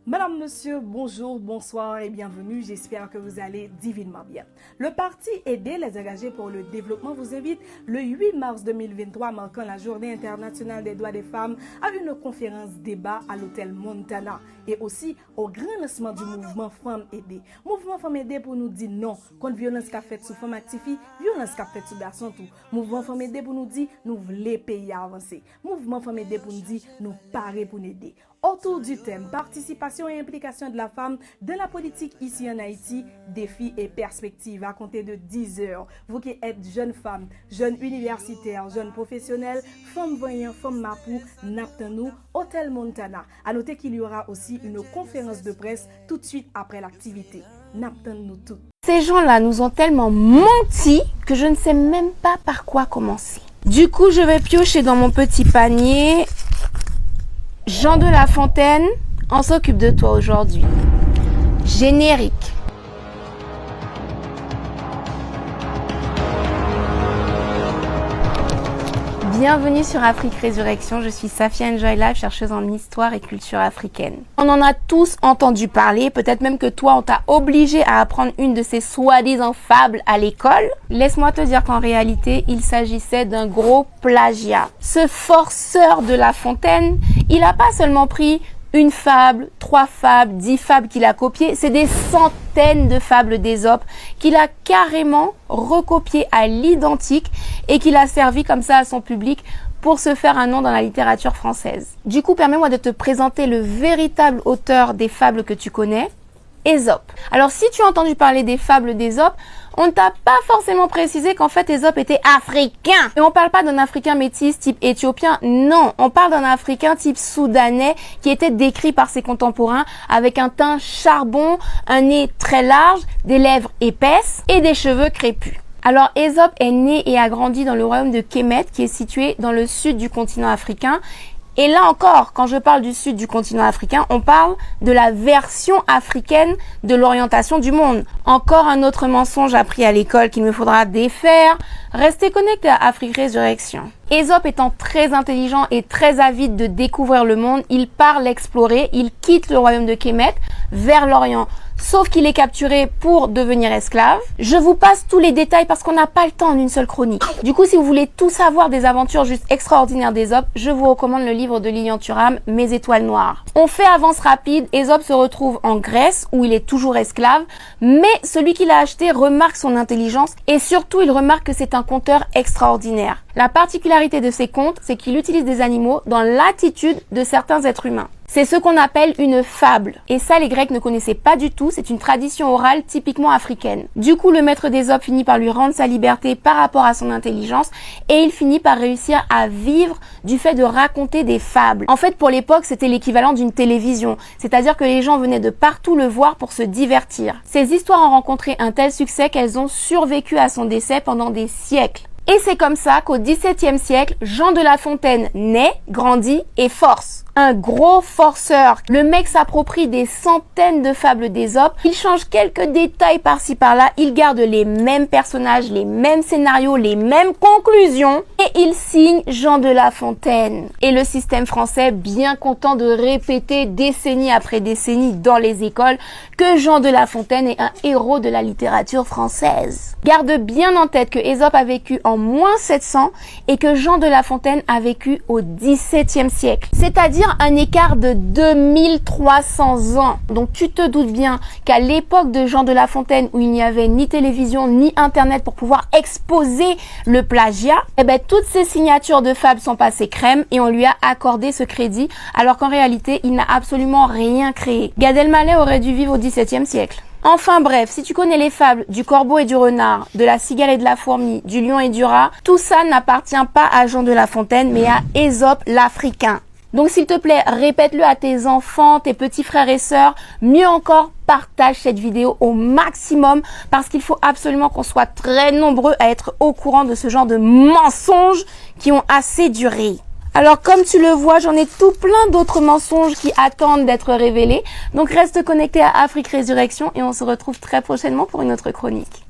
Madame, monsieur, bonjour, bonsoir et bienvenue. J'espère que vous allez divinement bien. Le parti Aider les engagés pour le développement vous invite le 8 mars 2023, marquant la Journée internationale des droits des femmes, à une conférence débat à l'hôtel Montana et aussi au grand lancement du mouvement Femmes Aider. Mouvement Femmes Aider pour nous dire non contre violence qu'a fait sous femme actifi, violence qu'a fait sous garçon tout. Mouvement Femmes Aider pour nous dire nous voulons pays avancer. Mouvement Femmes Aider pour nous dire nous parer pour nous aider. Autour du thème participation et implication de la femme dans la politique ici en Haïti, défis et perspectives à compter de 10 heures. Vous qui êtes jeune femme, jeune universitaire, jeune professionnelle, femme voyant, femme mapou, naptanou, Hôtel Montana. À noter qu'il y aura aussi une conférence de presse tout de suite après l'activité. Naptanou tout. Ces gens-là nous ont tellement menti que je ne sais même pas par quoi commencer. Du coup, je vais piocher dans mon petit panier. Jean de La Fontaine, on s'occupe de toi aujourd'hui. Générique. Bienvenue sur Afrique Résurrection, je suis Safia Njoyla, chercheuse en histoire et culture africaine. On en a tous entendu parler, peut-être même que toi on t'a obligé à apprendre une de ces soi-disant fables à l'école. Laisse-moi te dire qu'en réalité, il s'agissait d'un gros plagiat. Ce forceur de La Fontaine, il n'a pas seulement pris une fable, 3 fables, 10 fables qu'il a copiées, c'est des centaines de fables d'Ésope qu'il a carrément recopiées à l'identique et qu'il a servi comme ça à son public pour se faire un nom dans la littérature française. Du coup, permets-moi de te présenter le véritable auteur des fables que tu connais, Ésope. Alors, si tu as entendu parler des fables d'Ésope, on ne t'a pas forcément précisé qu'en fait Ésope était africain. Et on parle pas d'un africain métis type éthiopien, non. On parle d'un africain type soudanais qui était décrit par ses contemporains avec un teint charbon, un nez très large, des lèvres épaisses et des cheveux crépus. Alors Ésope est né et a grandi dans le royaume de Kémet qui est situé dans le sud du continent africain. Et là encore, quand je parle du sud du continent africain, on parle de la version africaine de l'orientation du monde. Encore un autre mensonge appris à l'école qu'il me faudra défaire. Restez connectés à Afrique Résurrection. Ésope étant très intelligent et très avide de découvrir le monde, il part l'explorer, il quitte le royaume de Kémet vers l'Orient. Sauf qu'il est capturé pour devenir esclave. Je vous passe tous les détails parce qu'on n'a pas le temps en une seule chronique. Du coup, si vous voulez tout savoir des aventures juste extraordinaires d'Ésope, je vous recommande le livre de Lilian Thuram, Mes étoiles noires. On fait avance rapide, Ésope se retrouve en Grèce où il est toujours esclave, mais celui qui l'a acheté remarque son intelligence et surtout il remarque que c'est un conteur extraordinaire. La particularité de ces contes, c'est qu'il utilise des animaux dans l'attitude de certains êtres humains. C'est ce qu'on appelle une fable. Et ça, les Grecs ne connaissaient pas du tout. C'est une tradition orale typiquement africaine. Du coup, le maître d'Ésope finit par lui rendre sa liberté par rapport à son intelligence et il finit par réussir à vivre du fait de raconter des fables. En fait, pour l'époque, c'était l'équivalent d'une télévision. C'est-à-dire que les gens venaient de partout le voir pour se divertir. Ces histoires ont rencontré un tel succès qu'elles ont survécu à son décès pendant des siècles. Et c'est comme ça qu'au XVIIe siècle, Jean de La Fontaine naît, grandit et force. Un gros forceur. Le mec s'approprie des centaines de fables d'Ésope. Il change quelques détails par-ci par-là. Il garde les mêmes personnages, les mêmes scénarios, les mêmes conclusions. Et il signe Jean de La Fontaine. Et le système français, bien content de répéter décennie après décennie dans les écoles que Jean de La Fontaine est un héros de la littérature française. Garde bien en tête que Ésope a vécu en moins 700 et que Jean de La Fontaine a vécu au XVIIe siècle. C'est-à-dire un écart de 2300 ans. Donc tu te doutes bien qu'à l'époque de Jean de La Fontaine où il n'y avait ni télévision ni internet pour pouvoir exposer le plagiat, eh ben toutes ces signatures de fables sont passées crème et on lui a accordé ce crédit alors qu'en réalité il n'a absolument rien créé. Gad Elmaleh aurait dû vivre au XVIIe siècle. Enfin bref, si tu connais les fables du corbeau et du renard, de la cigale et de la fourmi, du lion et du rat, tout ça n'appartient pas à Jean de La Fontaine mais à Ésope l'Africain. Donc s'il te plaît, répète-le à tes enfants, tes petits frères et sœurs. Mieux encore, partage cette vidéo au maximum parce qu'il faut absolument qu'on soit très nombreux à être au courant de ce genre de mensonges qui ont assez duré. Alors comme tu le vois, j'en ai tout plein d'autres mensonges qui attendent d'être révélés. Donc reste connecté à Afrique Résurrection et on se retrouve très prochainement pour une autre chronique.